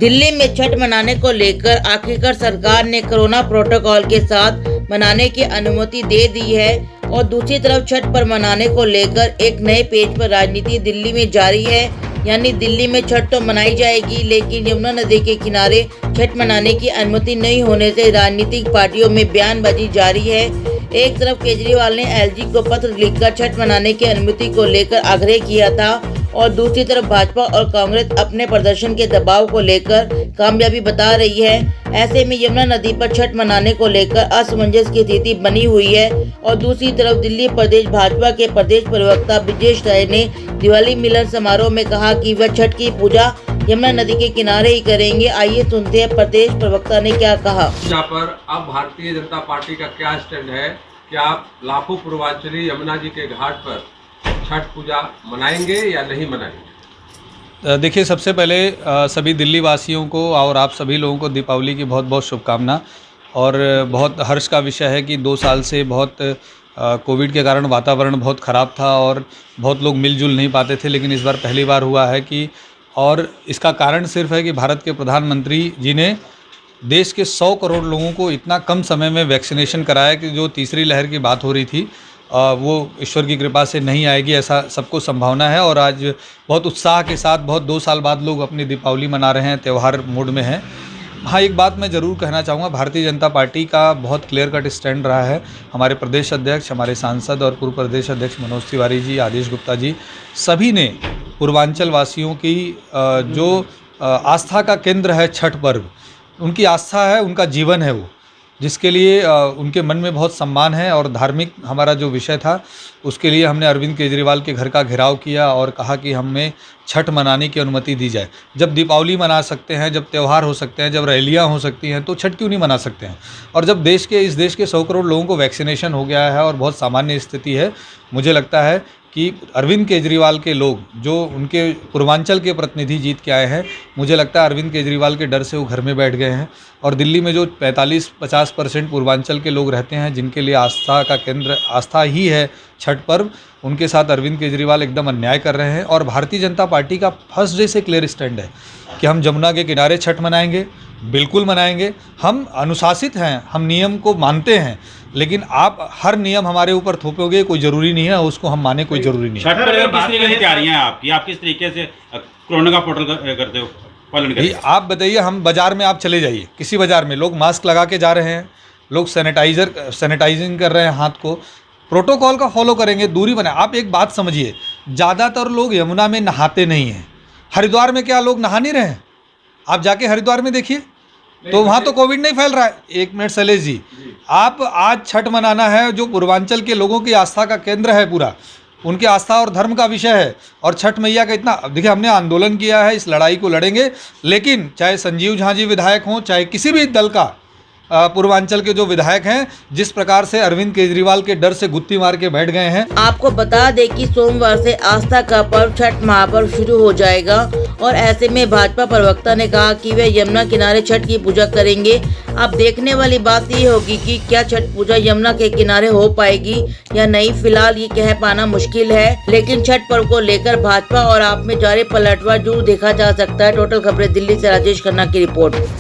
दिल्ली में छठ मनाने को लेकर आखिरकार सरकार ने कोरोना प्रोटोकॉल के साथ मनाने की अनुमति दे दी है और दूसरी तरफ छठ पर मनाने को लेकर एक नए पेज पर राजनीति दिल्ली में जारी है। यानी दिल्ली में छठ तो मनाई जाएगी, लेकिन यमुना नदी के किनारे छठ मनाने की अनुमति नहीं होने से राजनीतिक पार्टियों में बयानबाजी जारी है। एक तरफ केजरीवाल ने एलजी को पत्र लिखकर छठ मनाने की अनुमति को लेकर आग्रह किया था और दूसरी तरफ भाजपा और कांग्रेस अपने प्रदर्शन के दबाव को लेकर कामयाबी बता रही है। ऐसे में यमुना नदी पर छठ मनाने को लेकर असमंजस की स्थिति बनी हुई है और दूसरी तरफ दिल्ली प्रदेश भाजपा के प्रदेश प्रवक्ता ब्रजेश राय ने दिवाली मिलन समारोह में कहा कि वह छठ की पूजा यमुना नदी के किनारे ही करेंगे। आइए सुनते हैं प्रदेश प्रवक्ता ने क्या कहा। यहाँ पर अब भारतीय जनता पार्टी का क्या स्टैंड है कि आप लाखों पूर्वांचली यमुना जी के घाट पर छठ पूजा मनाएंगे या नहीं मनाएंगे? देखिए, सबसे पहले सभी दिल्ली वासियों को और आप सभी लोगों को दीपावली की बहुत बहुत शुभकामना। और बहुत हर्ष का विषय है कि 2 साल से बहुत कोविड के कारण वातावरण बहुत ख़राब था और बहुत लोग मिलजुल नहीं पाते थे, लेकिन इस बार पहली बार हुआ है कि, और इसका कारण सिर्फ है कि भारत के प्रधानमंत्री जी ने देश के 100 करोड़ लोगों को इतना कम समय में वैक्सीनेशन कराया कि जो तीसरी लहर की बात हो रही थी वो ईश्वर की कृपा से नहीं आएगी, ऐसा सबको संभावना है। और आज बहुत उत्साह के साथ बहुत 2 साल बाद लोग अपनी दीपावली मना रहे हैं, त्यौहार मूड में हैं। हाँ, एक बात मैं ज़रूर कहना चाहूँगा, भारतीय जनता पार्टी का बहुत क्लियर कट स्टैंड रहा है। हमारे प्रदेश अध्यक्ष, हमारे सांसद और पूर्व प्रदेश अध्यक्ष मनोज तिवारी जी, आदेश गुप्ता जी, सभी ने पूर्वांचल वासियों की जो आस्था का केंद्र है छठ पर्व, उनकी आस्था है, उनका जीवन है वो, जिसके लिए उनके मन में बहुत सम्मान है। और धार्मिक हमारा जो विषय था उसके लिए हमने अरविंद केजरीवाल के घर का घेराव किया और कहा कि हमें छठ मनाने की अनुमति दी जाए। जब दीपावली मना सकते हैं, जब त्यौहार हो सकते हैं, जब रैलियां हो सकती हैं, तो छठ क्यों नहीं मना सकते हैं? और जब इस देश के 100 करोड़ लोगों को वैक्सीनेशन हो गया है और बहुत सामान्य स्थिति है, मुझे लगता है कि अरविंद केजरीवाल के लोग जो उनके पूर्वांचल के प्रतिनिधि जीत के आए हैं, मुझे लगता है अरविंद केजरीवाल के डर से वो घर में बैठ गए हैं। और दिल्ली में जो 45-50% पूर्वांचल के लोग रहते हैं, जिनके लिए आस्था का केंद्र आस्था ही है छठ पर्व, उनके साथ अरविंद केजरीवाल एकदम अन्याय कर रहे हैं। और भारतीय जनता पार्टी का फर्स्ट डे से क्लियर स्टैंड है कि हम जमुना के किनारे छठ मनाएंगे, बिल्कुल मनाएंगे। हम अनुशासित हैं, हम नियम को मानते हैं, लेकिन आप हर नियम हमारे ऊपर थोपोगे कोई ज़रूरी नहीं है, उसको हम माने कोई ज़रूरी नहीं है। छठ पर किस तरीके की तैयारियां हैं आपकी? आप किस तरीके से कोरोना का प्रोटोकॉल करते हो, पालन करते हो? आप बताइए, हम बाज़ार में आप चले जाइए, किसी बाज़ार में लोग मास्क लगा के जा रहे हैं, लोग सैनिटाइजिंग कर रहे हैं, हाथ को प्रोटोकॉल का फॉलो करेंगे, दूरी बनाए। आप एक बात समझिए, ज़्यादातर लोग यमुना में नहाते नहीं हैं। हरिद्वार में क्या लोग नहा नहीं रहे हैं? आप जाके हरिद्वार में देखिए, तो वहाँ तो कोविड नहीं फैल रहा है। एक मिनट शैलेश जी, आप आज छठ मनाना है, जो पूर्वांचल के लोगों की आस्था का केंद्र है, पूरा उनकी आस्था और धर्म का विषय है। और छठ मैया का इतना, देखिए, हमने आंदोलन किया है, इस लड़ाई को लड़ेंगे, लेकिन चाहे संजीव झा जी विधायक हों, चाहे किसी भी दल का पूर्वांचल के जो विधायक हैं, जिस प्रकार से अरविंद केजरीवाल के डर से गुत्ती मार के बैठ गए हैं। आपको बता दें कि सोमवार से आस्था का पर्व छठ महापर्व शुरू हो जाएगा और ऐसे में भाजपा प्रवक्ता ने कहा कि वे यमुना किनारे छठ की पूजा करेंगे। अब देखने वाली बात ये होगी कि क्या छठ पूजा यमुना के किनारे हो पाएगी या नहीं। फिलहाल ये कह पाना मुश्किल है, लेकिन छठ पर्व को लेकर भाजपा और आप में जारी पलटवार जरूर देखा जा सकता है। टोटल खबरें दिल्ली से राजेश खन्ना की रिपोर्ट।